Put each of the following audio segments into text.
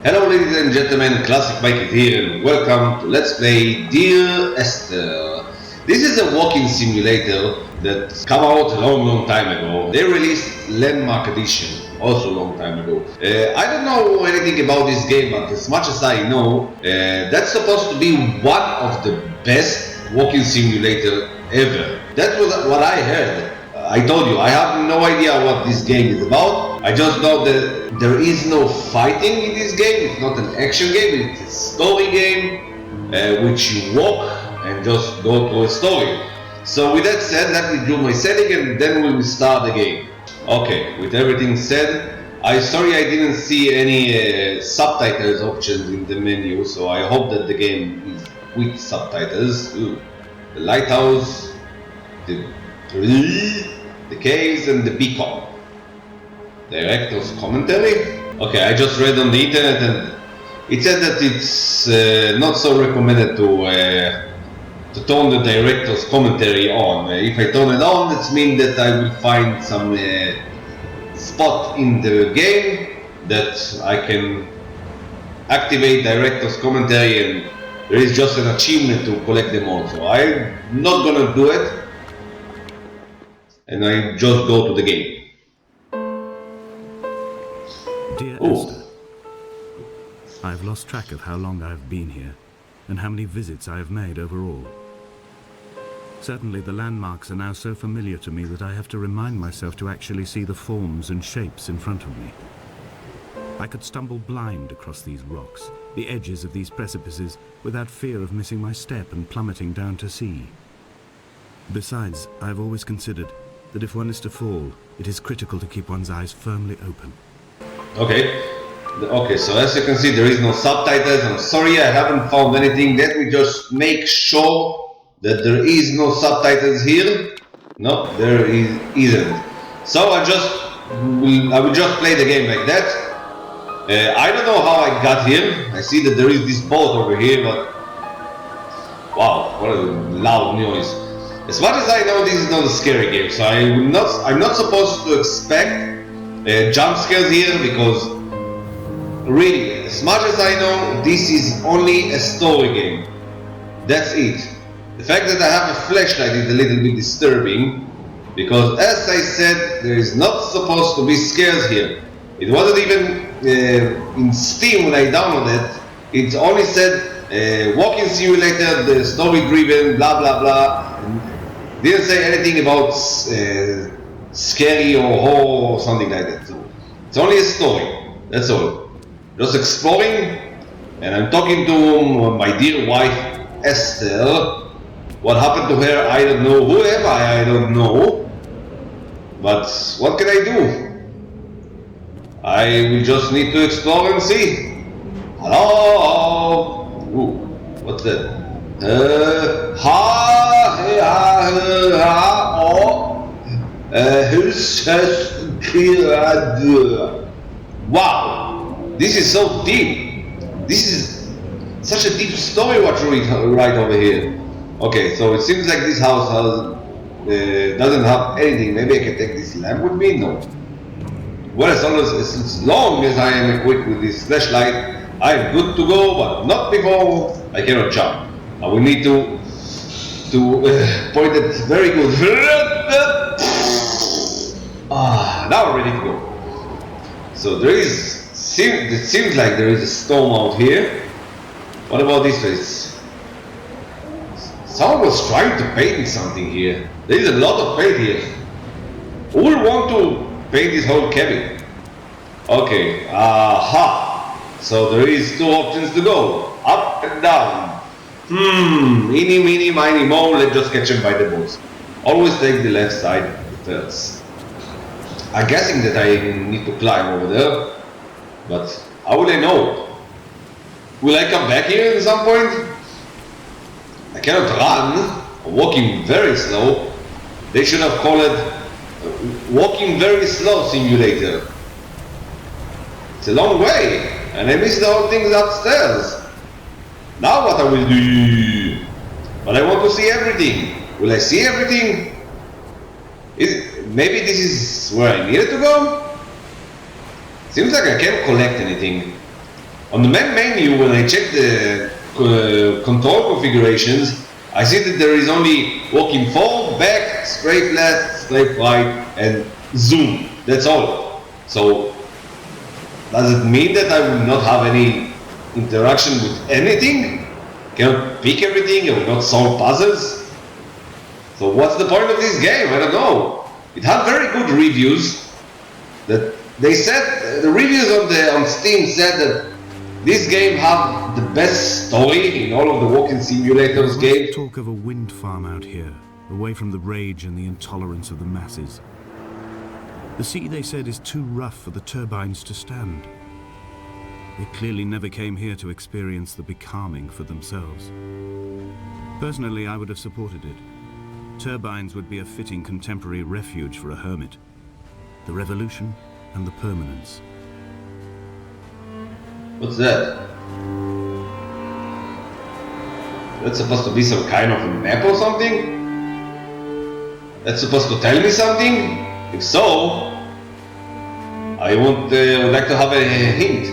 Hello ladies and gentlemen, KlassikMike is here and welcome to Let's Play Dear Esther. This is a walking simulator that came out a long time ago. They released Landmark Edition also a long time ago. I don't know anything about this game, but as much as I know, that's supposed to be one of the best walking simulator ever. That was what I heard. I told you, I have no idea what this game is about. I just know that there is no fighting in this game. It's not an action game, it's a story game which you walk and just go to a story. So with that said, let me do my setting and then we will start the game. Okay, with everything said, sorry I didn't see any subtitles options in the menu, so I hope that the game is with subtitles. Ooh, the lighthouse, the caves and the beacon. Director's commentary? Okay, I just read on the internet and it said that it's not so recommended to turn the director's commentary on. If I turn it on, that means that I will find some spot in the game that I can activate director's commentary and there is just an achievement to collect them all. So I'm not gonna do it. And I just go to the game. Dear Esther, I've lost track of how long I've been here and how many visits I have made overall. Certainly the landmarks are now so familiar to me that I have to remind myself to actually see the forms and shapes in front of me. I could stumble blind across these rocks, the edges of these precipices, without fear of missing my step and plummeting down to sea. Besides, I've always considered that if one is to fall, it is critical to keep one's eyes firmly open. Okay, so as you can see there is no subtitles. I'm sorry I haven't found anything. Let me just make sure that there is no subtitles here. No, there isn't. So I will just play the game like that. I don't know how I got here. I see that there is this boat over here, but wow, what a loud noise. As much as I know, this is not a scary game, so I'm not supposed to expect jump scares here, because really, as much as I know, this is only a story game. That's it. The fact that I have a flashlight is a little bit disturbing, because as I said, there is not supposed to be scares here. It wasn't even in Steam when I downloaded it. It only said walking simulator, the story driven, blah blah blah. Didn't say anything about scary or horror or something like that. So it's only a story, that's all. Just exploring, and I'm talking to my dear wife Esther. What happened to her, I don't know. Whoever, I don't know. But what can I do? I will just need to explore and see. Hello? Ooh, what's that? Wow, this is so deep. This is such a deep story what you read right over here. Okay, so it seems like this house doesn't have anything. Maybe I can take this lamp with me? No. Well, as long as I am equipped with this flashlight, I'm good to go, but not before I cannot jump. I will need to point it very good. Now I'm ready to go. So it seems like there is a storm out here. What about this place? Someone was trying to paint something here. There is a lot of paint here. Who will want to paint this whole cabin? Okay, aha. So there is two options to go, up and down. Eeny, meeny, miny, mo, let's just catch him by the balls. Always take the left side first. I'm guessing that I need to climb over there, but how will I know? Will I come back here at some point? I cannot run. I'm walking very slow. They should have called it walking very slow simulator. It's a long way, and I missed the whole thing upstairs. Now what I will do? But I want to see everything. Will I see everything? Maybe this is where I needed to go? Seems like I can't collect anything. On the main menu, when I check the control configurations, I see that there is only walking forward, back, straight left, straight right, and zoom. That's all. So, does it mean that I will not have any interaction with anything? Cannot pick everything, I will not solve puzzles? So what's the point of this game? I don't know. It had very good reviews. That they said, the reviews on Steam said that this game had the best story in all of the walking simulators games. Talk of a wind farm out here, away from the rage and the intolerance of the masses. The sea, they said, is too rough for the turbines to stand. They clearly never came here to experience the becalming for themselves. Personally, I would have supported it. Turbines would be a fitting contemporary refuge for a hermit. The revolution and the permanence. What's that? That's supposed to be some kind of a map or something? That's supposed to tell me something? If so, I would like to have a hint.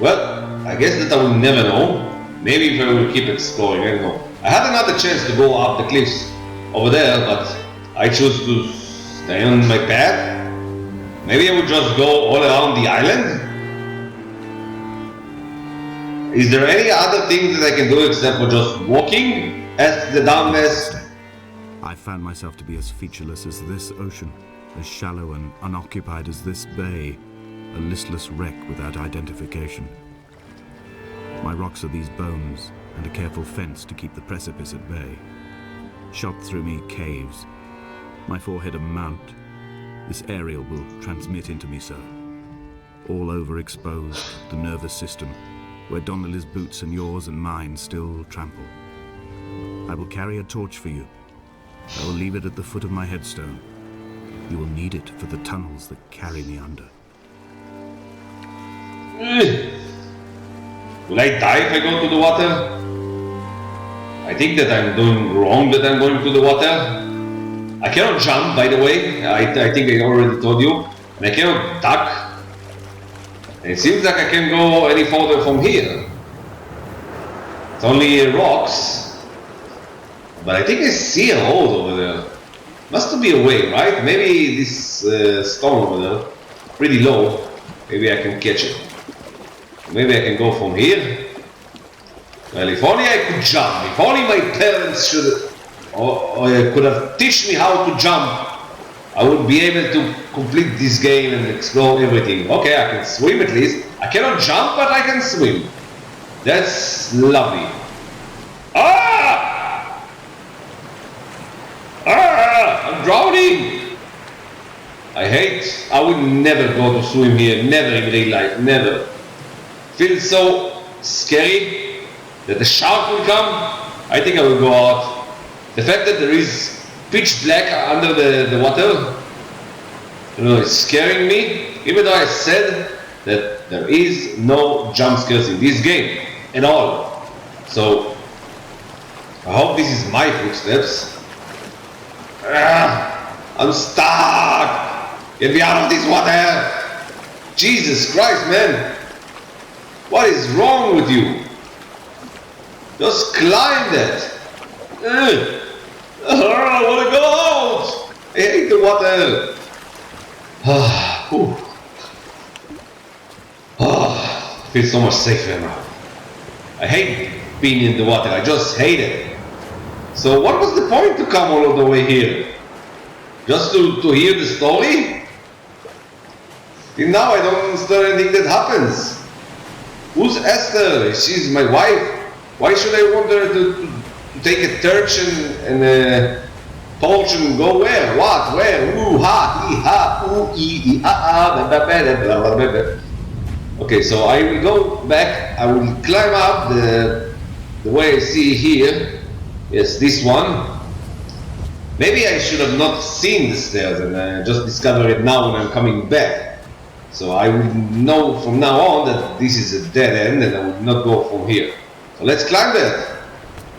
Well, I guess that I will never know. Maybe if I will keep exploring, I don't know. I had another chance to go up the cliffs over there, but I chose to stay on my path. Maybe I would just go all around the island? Is there any other thing that I can do except for just walking? Asked the dumbass. I found myself to be as featureless as this ocean, as shallow and unoccupied as this bay, a listless wreck without identification. My rocks are these bones, and a careful fence to keep the precipice at bay. Shot through me caves, my forehead a mount. This aerial will transmit into me so. All overexposed, the nervous system, where Donnelly's boots and yours and mine still trample. I will carry a torch for you. I will leave it at the foot of my headstone. You will need it for the tunnels that carry me under. Will I die if I go to the water? I think that I'm doing wrong that I'm going to the water. I cannot jump, by the way. I think I already told you. And I cannot duck. And it seems like I can't go any further from here. It's only rocks. But I think I see a road over there. Must be a way, right? Maybe this stone over there, pretty low. Maybe I can catch it. Maybe I can go from here. Well, if only I could jump. If only my parents could have taught me how to jump, I would be able to complete this game and explore everything. Okay, I can swim at least. I cannot jump, but I can swim. That's lovely. I'm drowning! I would never go to swim here, never in real life, never. Feels so scary that the shark will come. I think I will go out. The fact that there is pitch black under the water, it's scaring me, even though I said that there is no jump scares in this game at all. So I hope this is my footsteps. I'm stuck! Get me out of this water! Jesus Christ, man! What is wrong with you? Just climb that! I wanna go out! I hate the water! I feel so much safer now. I hate being in the water, I just hate it. So what was the point to come all the way here? Just to hear the story? Till now I don't understand anything that happens. Who's Esther? She's my wife. Why should I want her to take a torch and a torch and go where? What? Where? Ooh, ha, ee, ha, ooh, ee, ah, blah, blah, blah, blah. Okay, so I will go back. I will climb up the way I see here. Yes, this one. Maybe I should have not seen the stairs and just discovered it now when I'm coming back. So I will know from now on that this is a dead end and I will not go from here. So let's climb that.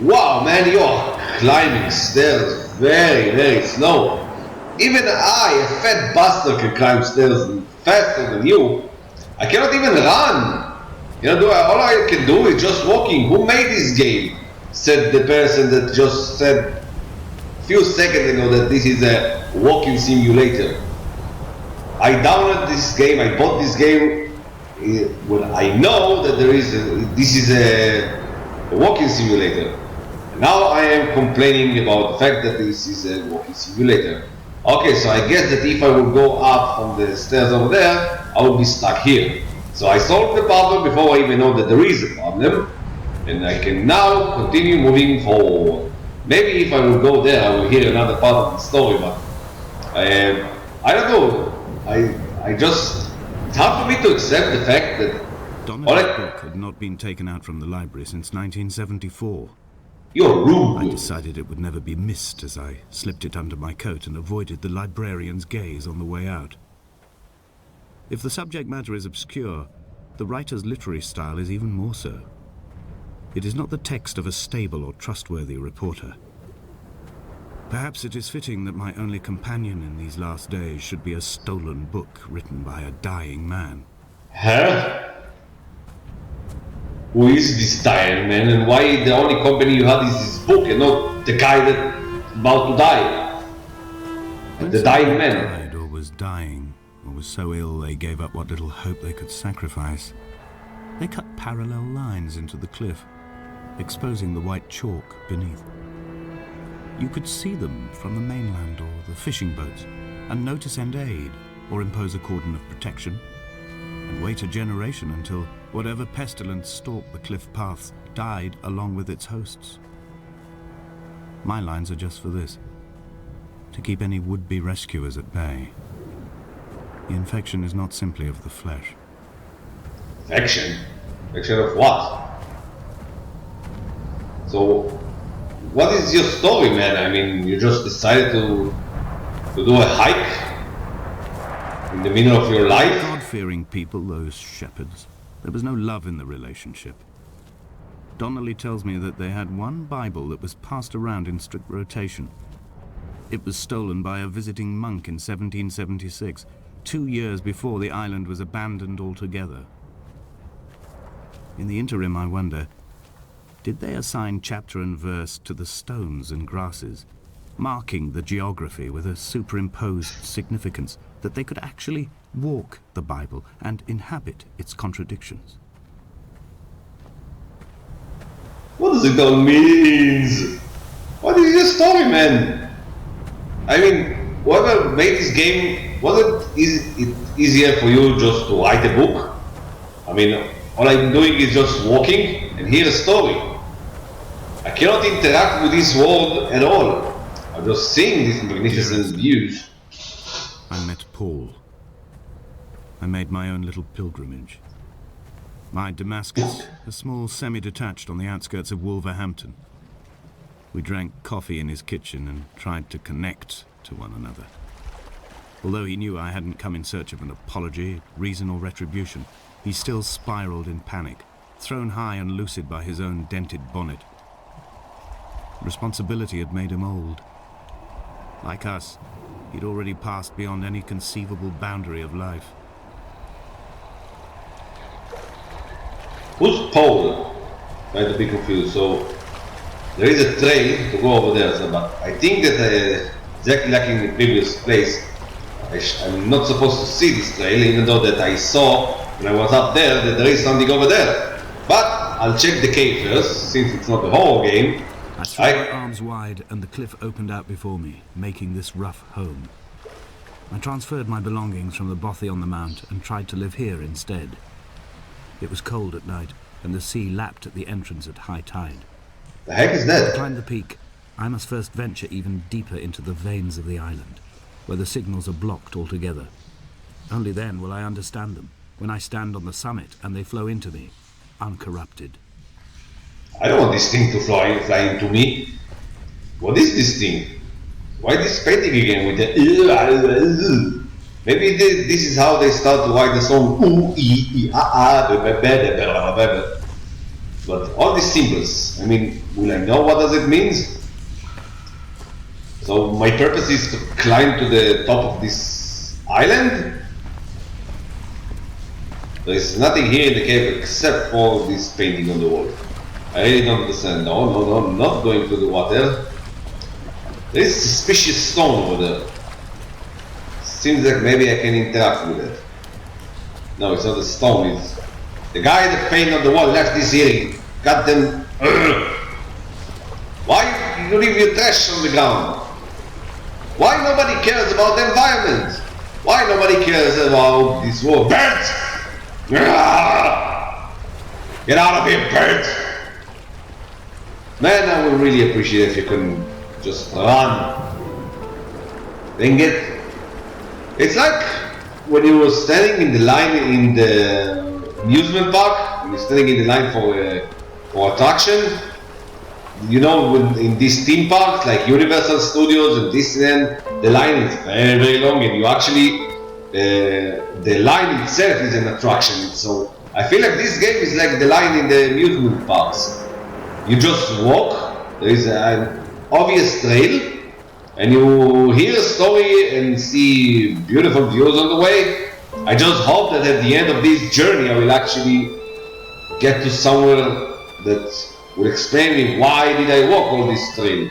Wow, man, you are climbing stairs very, very slow. Even I, a fat bastard, can climb stairs faster than you. I cannot even run. All I can do is just walking. Who made this game? Said the person that just said a few seconds ago that this is a walking simulator. I downloaded this game, I bought this game when I know that this is a walking simulator. Now I am complaining about the fact that this is a walking simulator. Okay, so I guess that if I would go up from the stairs over there, I would be stuck here. So I solved the problem before I even know that there is a problem, and I can now continue moving forward. Maybe if I would go there, I will hear another part of the story, but I don't know. It's hard for me to accept the fact that Donald's book had not been taken out from the library since 1974. You're rude. I decided it would never be missed as I slipped it under my coat and avoided the librarian's gaze on the way out. If the subject matter is obscure, the writer's literary style is even more so. It is not the text of a stable or trustworthy reporter. Perhaps it is fitting that my only companion in these last days should be a stolen book written by a dying man. Huh? Who is this dying man, and why the only company you had is this book and not the guy that's about to die? The dying man. Died or was dying, or was so ill they gave up what little hope they could sacrifice. They cut parallel lines into the cliff, exposing the white chalk beneath. You could see them from the mainland or the fishing boats, and know to send aid or impose a cordon of protection, and wait a generation until whatever pestilence stalked the cliff paths died along with its hosts. My lines are just for this, to keep any would-be rescuers at bay. The infection is not simply of the flesh. Infection? Infection of what? So, what is your story, man? I mean, you just decided to do a hike in the middle of your life? God-fearing people, those shepherds. There was no love in the relationship. Donnelly tells me that they had one Bible that was passed around in strict rotation. It was stolen by a visiting monk in 1776, 2 years before the island was abandoned altogether. In the interim, I wonder, did they assign chapter and verse to the stones and grasses, marking the geography with a superimposed significance that they could actually walk the Bible and inhabit its contradictions? What does it all mean? What is your story, man? I mean, whoever made this game, was it easier for you just to write a book? I mean, all I'm doing is just walking and hear a story. I cannot interact with this world at all. I'm just seeing these magnificent views. I met Paul. I made my own little pilgrimage. My Damascus, a small semi-detached on the outskirts of Wolverhampton. We drank coffee in his kitchen and tried to connect to one another. Although he knew I hadn't come in search of an apology, reason or retribution, he still spiraled in panic, thrown high and lucid by his own dented bonnet. Responsibility had made him old. Like us, he'd already passed beyond any conceivable boundary of life. Who's Paul? Trying to be confused. So there is a trail to go over there, so, but I think that exactly like in the previous place, I'm not supposed to see this trail, even though that I saw when I was up there that there is something over there. But I'll check the cave first, since it's not a horror game. I spread my arms wide and the cliff opened out before me, making this rough home. I transferred my belongings from the bothy on the mount and tried to live here instead. It was cold at night, and the sea lapped at the entrance at high tide. The heck is that? To climb the peak, I must first venture even deeper into the veins of the island, where the signals are blocked altogether. Only then will I understand them, when I stand on the summit and they flow into me, uncorrupted. I don't want this thing to fly into me. What is this thing? Why this painting again with the... Maybe this is how they start to write the song. But all these symbols, I mean, will I know what does it mean? So my purpose is to climb to the top of this island? There is nothing here in the cave except for this painting on the wall. I really don't understand. No, not going to the water. There is a suspicious stone over there. Seems like maybe I can interact with it. No, it's not a stone, it's... The guy that painted on the wall left this here. Goddamn... Why you leave your trash on the ground? Why nobody cares about the environment? Why nobody cares about this war? Birds! Get out of here, birds! Man, I would really appreciate if you can just run. Then get... It's like when you were standing in the line in the amusement park, when you're standing in the line for attraction. You know, in these theme parks like Universal Studios and Disneyland, the line is very, very long, and you actually, the line itself is an attraction. So I feel like this game is like the line in the amusement parks. You just walk, there is an obvious trail, and you hear a story and see beautiful views on the way. I just hope that at the end of this journey I will actually get to somewhere that will explain me why did I walk all this trail.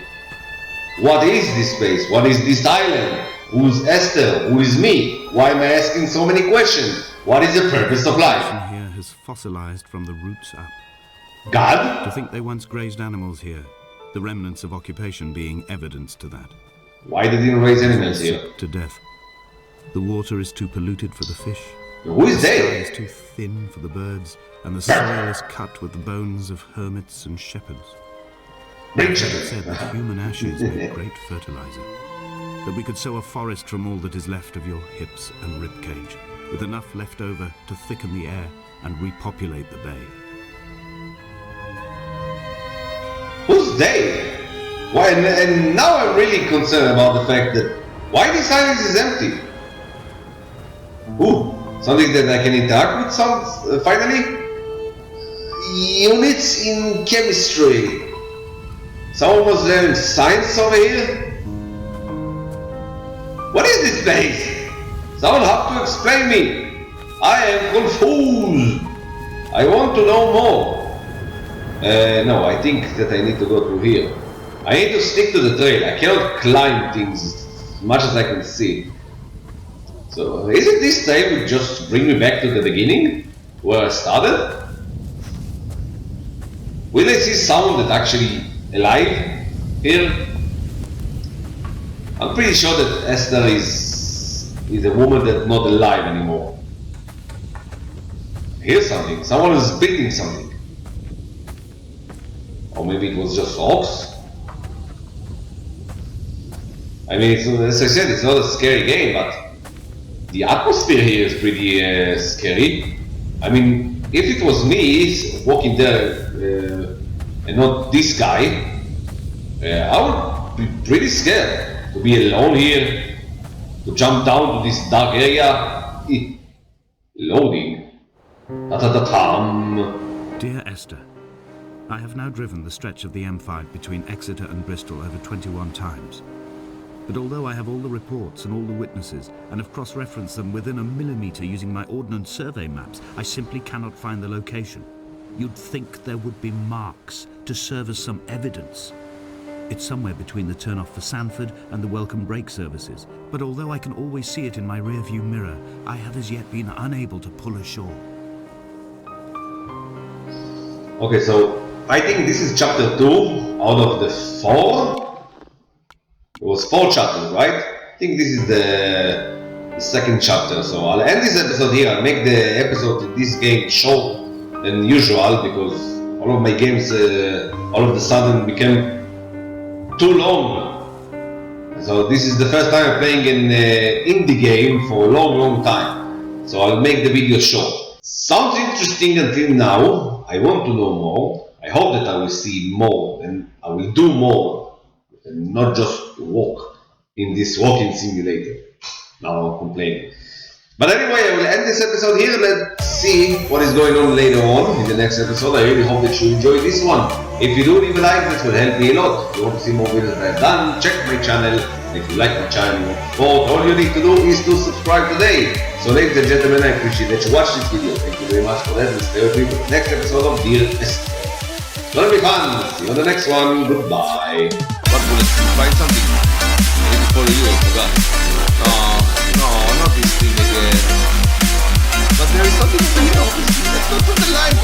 What is this place? What is this island? Who's Esther? Who is me? Why am I asking so many questions? What is the purpose of life? Here has fossilized from the roots up. God? To think they once grazed animals here, the remnants of occupation being evidence to that. Why they didn't raise animals here? To death. The water is too polluted for the fish. Who is The sky they? is too thin for the birds, and the soil is cut with the bones of hermits and shepherds. It said that human ashes make great fertilizer. That we could sow a forest from all that is left of your hips and ribcage, with enough left over to thicken the air and repopulate the bay. Who's they? Why? And now I'm really concerned about the fact that why this island is empty. Ooh, something that I can interact with. Finally, units in chemistry. Someone was learning science over here. What is this place? Someone have to explain me. I am confused. I want to know more. No, I think that I need to go through here. I need to stick to the trail. I cannot climb things as much as I can see. So, isn't this trail will just bring me back to the beginning? Where I started? Will I see someone that actually alive here? I'm pretty sure that Esther is a woman that's not alive anymore. Here's something. Someone is building something. Or maybe it was just ox. I mean, as I said, it's not a scary game, but the atmosphere here is pretty scary. I mean, if it was me walking there and not this guy, I would be pretty scared to be alone here, to jump down to this dark area. Loading. Dear Esther, I have now driven the stretch of the M5 between Exeter and Bristol over 21 times. But although I have all the reports and all the witnesses, and have cross-referenced them within a millimetre using my Ordnance Survey maps, I simply cannot find the location. You'd think there would be marks to serve as some evidence. It's somewhere between the turn-off for Sanford and the welcome brake services, but although I can always see it in my rear-view mirror, I have as yet been unable to pull ashore. Okay, so I think this is chapter 2 out of the 4. It was 4 chapters, right? I think this is the second chapter, so I'll end this episode here. I'll make the episode in this game short than usual because all of my games all of a sudden became too long. So this is the first time I'm playing an indie game for a long time. So I'll make the video short. Sounds interesting until now. I want to know more. I hope that I will see more and I will do more. And not just walk in this walking simulator. Now I'm complaining. But anyway, I will end this episode here. Let's see what is going on later on in the next episode. I really hope that you enjoy this one. If you do, leave a like, that will help me a lot. If you want to see more videos that I've done, check my channel And if you like my channel and want to support, all you need to do is to subscribe today. So ladies and gentlemen, I appreciate that you watched this video. Thank you very much for that, and stay with me for the next episode of Dear Esther. It's gonna be fun. See you on the next one. Goodbye. What bullet? Find something. I need to follow you, I forgot. No, not this thing again. But there is something over here, obviously. Let's go to the line.